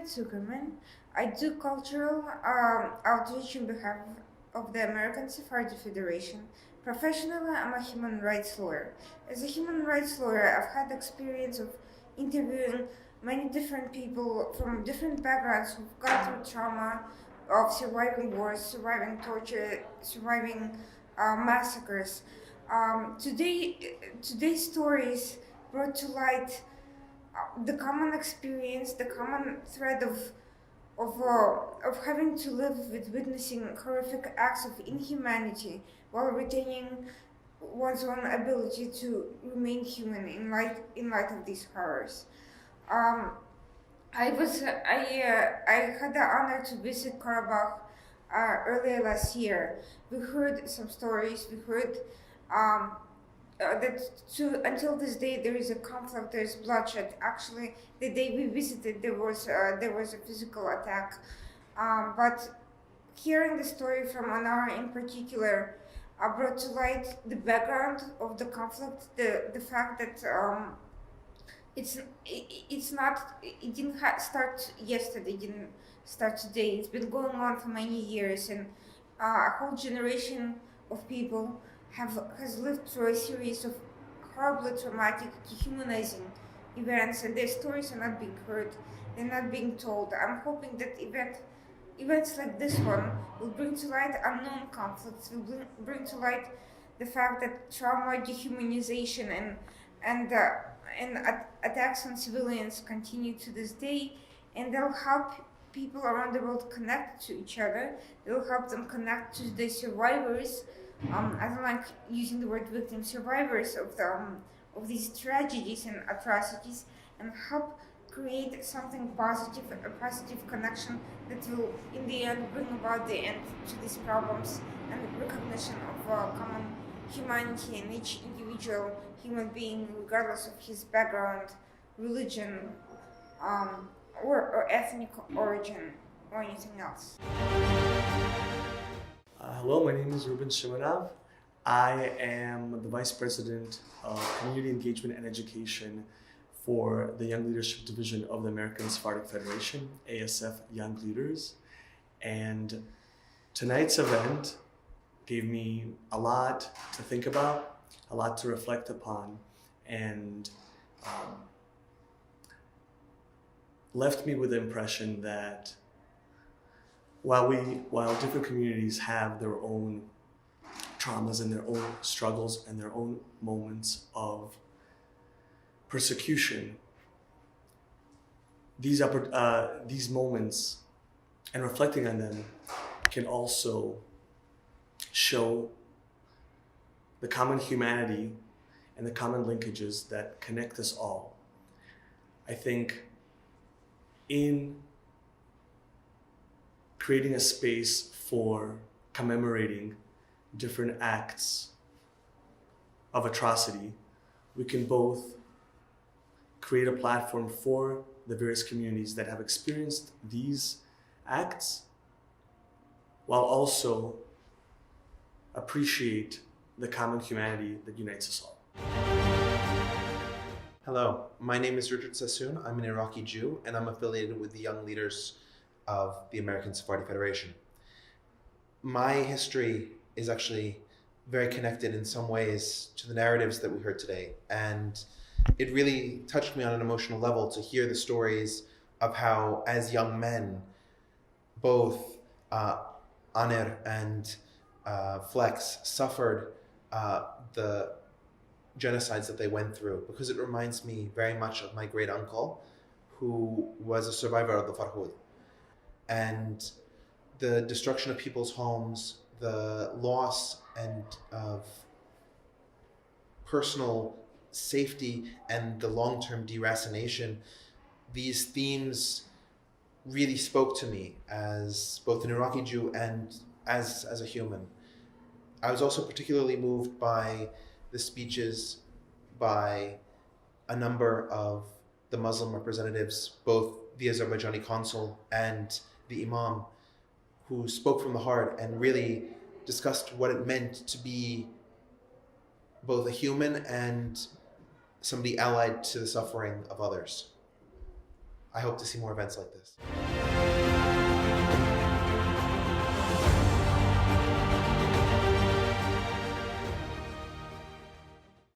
Ahmed Sugarman. I do cultural outreach on behalf of the American Sefardlar Federation. Professionally, I'm a human rights lawyer. As a human rights lawyer, I've had experience of interviewing many different people from different backgrounds who've gone through trauma of surviving wars, surviving torture, surviving massacres. Today's stories brought to light the common experience, the common thread of having to live with witnessing horrific acts of inhumanity while retaining one's own ability to remain human in light of these horrors. I had the honor to visit Karabakh earlier last year. We heard some stories. We heard until this day there is a conflict, there is bloodshed. Actually, the day we visited, there was a physical attack. But hearing the story from Anara in particular brought to light the background of the conflict, the fact that it didn't start yesterday, it didn't start today. It's been going on for many years, and a whole generation of people has lived through a series of horribly traumatic, dehumanizing events, and their stories are not being heard, they're not being told. I'm hoping that events like this one will bring to light unknown conflicts, will bring to light the fact that trauma, dehumanization, and attacks on civilians continue to this day, and they'll help people around the world connect to each other. They'll help them connect to the survivors. I don't like using the word victim, survivors of these tragedies and atrocities, and help create something positive, a positive connection that will, in the end, bring about the end to these problems and recognition of common humanity in each individual human being, regardless of his background, religion, or ethnic origin, or anything else. Hello, my name is Ruben Shimonov. I am the Vice President of Community Engagement and Education for the Young Leadership Division of the Amerika Sefardlar Federation, ASF Young Leaders. And tonight's event gave me a lot to think about, a lot to reflect upon, and left me with the impression that while different communities have their own traumas and their own struggles and their own moments of persecution, these moments and reflecting on them can also show the common humanity and the common linkages that connect us all. I think in creating a space for commemorating different acts of atrocity, we can both create a platform for the various communities that have experienced these acts, while also appreciate the common humanity that unites us all. Hello, my name is Richard Sassoon. I'm an Iraqi Jew, and I'm affiliated with the Young Leaders of the American Sefardlar Federation. My history is actually very connected in some ways to the narratives that we heard today, and it really touched me on an emotional level to hear the stories of how, as young men, both Aner and Flex suffered the genocides that they went through, because it reminds me very much of my great uncle, who was a survivor of the Farhud. And the destruction of people's homes, the loss and of personal safety, and the long-term deracination, these themes really spoke to me as both an Iraqi Jew and as a human. I was also particularly moved by the speeches by a number of the Muslim representatives, both the Azerbaijani consul and the Imam, who spoke from the heart and really discussed what it meant to be both a human and somebody allied to the suffering of others. I hope to see more events like this.